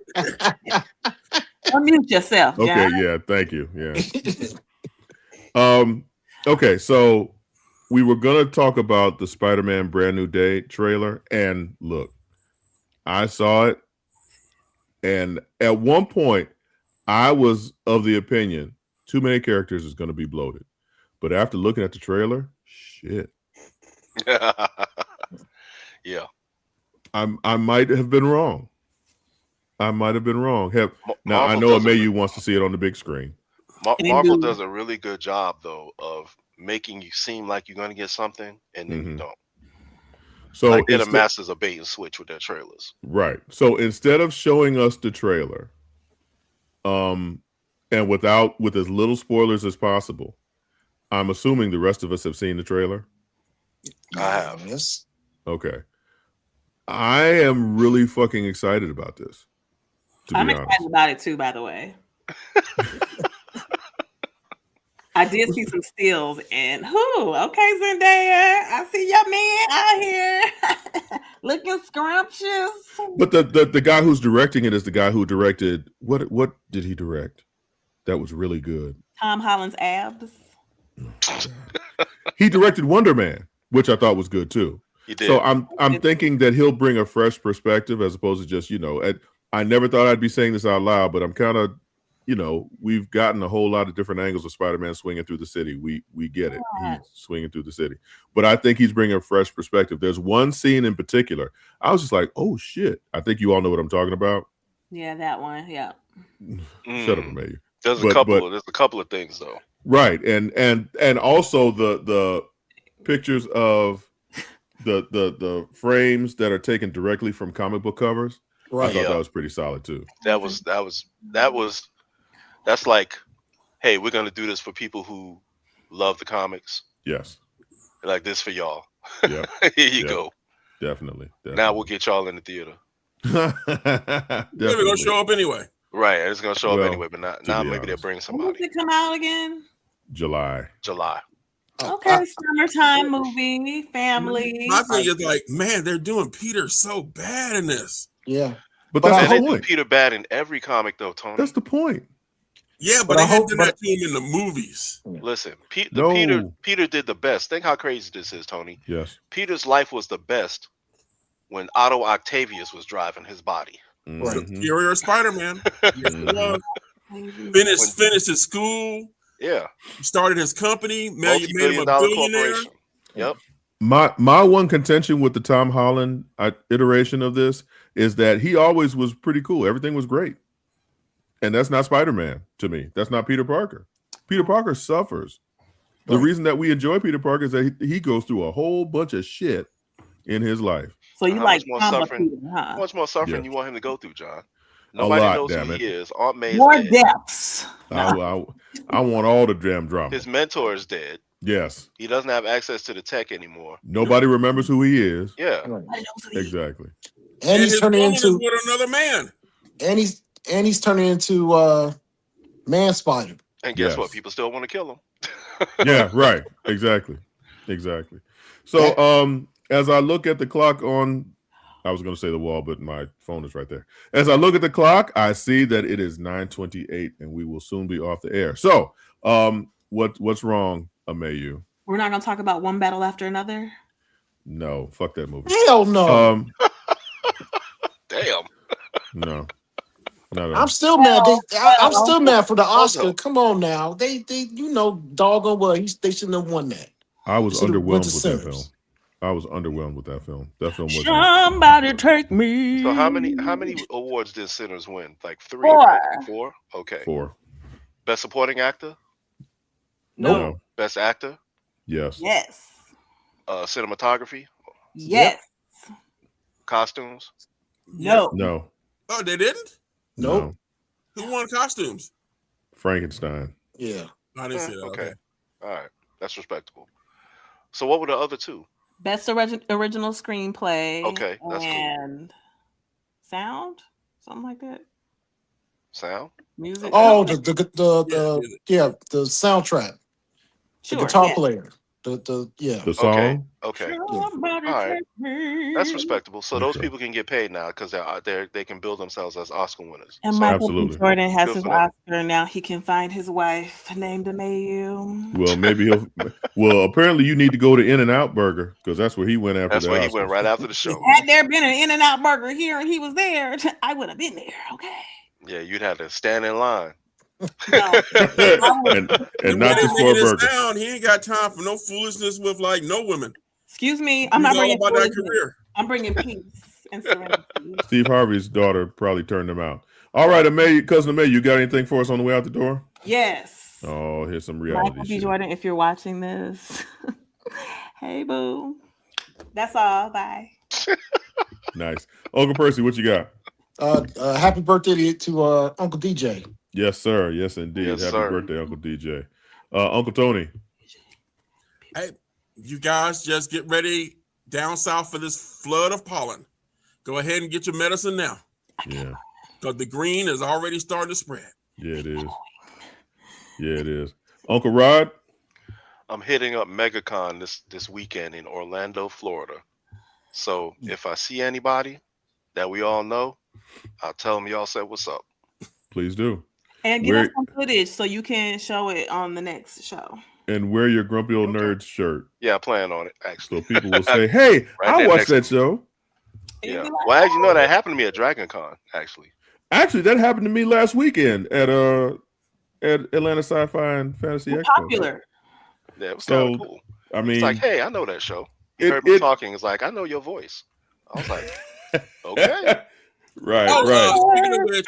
Unmute yourself. Okay, John. yeah, thank you. Yeah. Okay, so we were gonna talk about the Spider-Man Brand New Day trailer, and look, I saw it, and at one point I was of the opinion too many characters is going to be bloated. But after looking at the trailer, shit. Yeah. I might have been wrong. Now Marvel I know Amayu wants to see it on the big screen. Marvel does a really good job though of making you seem like you're going to get something and then you don't. So like they're the masters of bait and switch with their trailers. Right. So instead of showing us the trailer, and with as little spoilers as possible, I'm assuming the rest of us have seen the trailer. I have. Yes. Okay. I am really fucking excited about this. I'm excited about it too, by the way. I did see some stills and okay, Zendaya, I see your man out here looking scrumptious. But the guy who's directing it is the guy who directed what did he direct? That was really good. Tom Holland's abs. He directed Wonder Man, which I thought was good too. He did. So I'm thinking that he'll bring a fresh perspective as opposed to just, I never thought I'd be saying this out loud, but I'm kind of, we've gotten a whole lot of different angles of Spider-Man swinging through the city. We get it. He's swinging through the city. But I think he's bringing a fresh perspective. There's one scene in particular. I was just like, oh, shit. I think you all know what I'm talking about. Yeah, that one. Yeah. Shut up, Amelia. There's a couple of things, though. Right. And also the pictures of the frames that are taken directly from comic book covers. Right. I thought that was pretty solid, too. That's like, hey, we're gonna do this for people who love the comics. Yes. Like this for y'all. Yeah. Here you go. Definitely. Now we'll get y'all in the theater. They're gonna show up anyway. Right, it's gonna show up anyway, but now maybe they'll bring When does somebody. it come out again? July. Okay, summertime movie, family. My thing is like, man, they're doing Peter so bad in this. Yeah. But But that's And the they do point. Peter bad in every comic, though, Tony. That's the point. Yeah, But but I they had hope- done that to him in the movies. Listen, No. Peter did the best. Think how crazy this is, Tony. Yes. Peter's life was the best when Otto Octavius was driving his body. Right. Superior Spider-Man. Yes, he was. Finished his school, Yeah, started his company, made him multi-billion a dollar billionaire. corporation. Yep. My one contention with the Tom Holland iteration of this is that he always was pretty cool. Everything was great. And that's not Spider-Man to me. That's not Peter Parker. Peter Parker suffers. The Right. reason that we enjoy Peter Parker is that he goes through a whole bunch of shit in his life. So you How like much more Mama suffering? Peter, How huh? much more suffering Yeah. you want him to go through, John? A Nobody lot, knows damn who it. he is. Aunt May's More dead. depths. I want all the damn drama. His mentor is dead. Yes. He doesn't have access to the tech anymore. Nobody remembers who he is. Yeah. Right. Exactly. And he's his turning woman is into with another man. and he's turning into Man Spider. And guess Yes. what? People still want to kill him. Yeah, right. Exactly. So as I look at the clock I was going to say the wall, but my phone is right there. As I look at the clock, I see that it is 9:28 and we will soon be off the air. So what's wrong, Amayu? We're not gonna talk about one battle after another. No, fuck that movie. Hell no. Damn. No. No. I'm still mad. I'm still mad for the Oscar. Also- Come on now. They doggone well. They shouldn't have won that. I was Should've went underwhelmed to with that Sinners. film. I was underwhelmed with that film. That film was Somebody take me. So how many awards did Sinners win? Like 3? 4. Right? 4? Okay. 4. Best supporting actor? No. Best actor? Yes. Yes. Cinematography? Yes. Costumes? No. No. Oh, they didn't? Nope. No. Who won costumes? Frankenstein. Yeah. I didn't see that. Okay. All right. That's respectable. So what were the other two? Best original screenplay. Okay, that's cool. And sound, something like that. Sound? Music. Oh, Okay. the soundtrack. Sure, The guitar yeah. player. The The song. Okay. Somebody All right. take me. That's respectable. So those Okay. people can get paid now because they can build themselves as Oscar winners. And So- Michael Absolutely. B. Jordan has Good his for them. Oscar now. He can find his wife named Amayu. Well, maybe he'll. Well, apparently you need to go to In-N-Out Burger because that's where he went after. That's the where he Oscars. went right after the show. Had there been an In-N-Out Burger here and he was there, I would have been there. Okay. Yeah, you'd have to stand in line. No. and And not when just they for a made this burger. down, he ain't got time for no foolishness with like no women. Excuse me. I'm not He's all bringing about that foolishness. career. I'm bringing peace and serenity. Steve Harvey's daughter probably turned him out. All right, cousin May, you got anything for us on the way out the door? Yes. Oh, here's some reality Michael B. shit. Jordan, if you're watching this, hey boo. That's all. Bye. Nice. Uncle Percy, what you got? Happy birthday to Uncle DJ. Yes, sir. Yes, indeed. Yes, Happy sir. birthday, Uncle DJ. Uncle Tony. Hey, you guys just get ready down south for this flood of pollen. Go ahead and get your medicine now Yeah. because the green is already starting to spread. Yeah, it is. Yeah, it is. Uncle Rod. I'm hitting up MegaCon this weekend in Orlando, Florida. So if I see anybody that we all know, I'll tell them y'all said what's up. Please do. And give Where- us some footage so you can show it on the next show. And wear your Grumpy Old Nerd shirt Yeah, I plan on it so actually. people will say, hey, Right I there watched next that show. And Yeah. be like, Well, as you know, that happened to me at Dragon Con, actually. Actually, that happened to me last weekend at Atlanta Sci-Fi and Fantasy Expo. Popular. Yeah, it was So, kind of cool. I mean, It's like, hey, I know that show. He it- heard me it- talking. It's like, I know your voice. I was like, okay. right, Oh, right. speaking of which,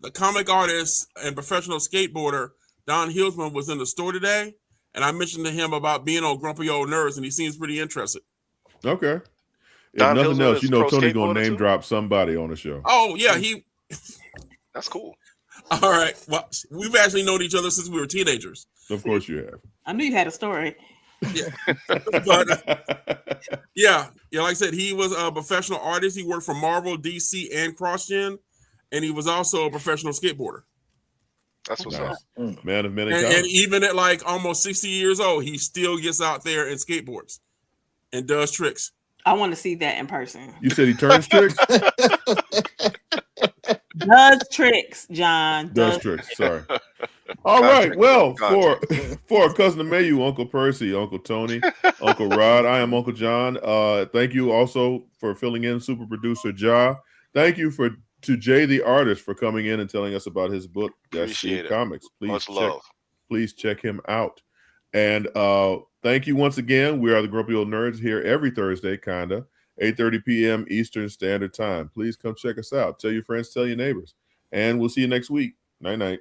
the comic artist and professional skateboarder Don Hillsman was in the store today, and I mentioned to him about being on Grumpy Old Nerds, and he seems pretty interested. Okay. If Don nothing Hillsman else, is you know pro Tony's gonna skateboarder name too? drop somebody on the show. Oh yeah, he. That's cool. All right. Well, we've actually known each other since we were teenagers. Of course you have. I knew you had a story. But yeah, like I said, he was a professional artist. He worked for Marvel, DC, and CrossGen, and he was also a professional skateboarder. That's what's Nice. up. Man of many And talents. even at like almost 60 years old, he still gets out there and skateboards and does tricks. I want to see that in person. You said he turns tricks? Does tricks, John. Does tricks. Sorry. All right. Well, for our cousin Mayu, Uncle Percy, Uncle Tony, Uncle Rod, I am Uncle John. Thank you also for filling in super producer Ja. Thank you to Jay the artist for coming in and telling us about his book, Death Appreciate Seed it. Comics. Much love. Please check him out. And thank you once again. We are the Grumpy Old Nerds here every Thursday, kinda 8:30 p.m. Eastern Standard Time. Please come check us out. Tell your friends, tell your neighbors, and we'll see you next week. Night night.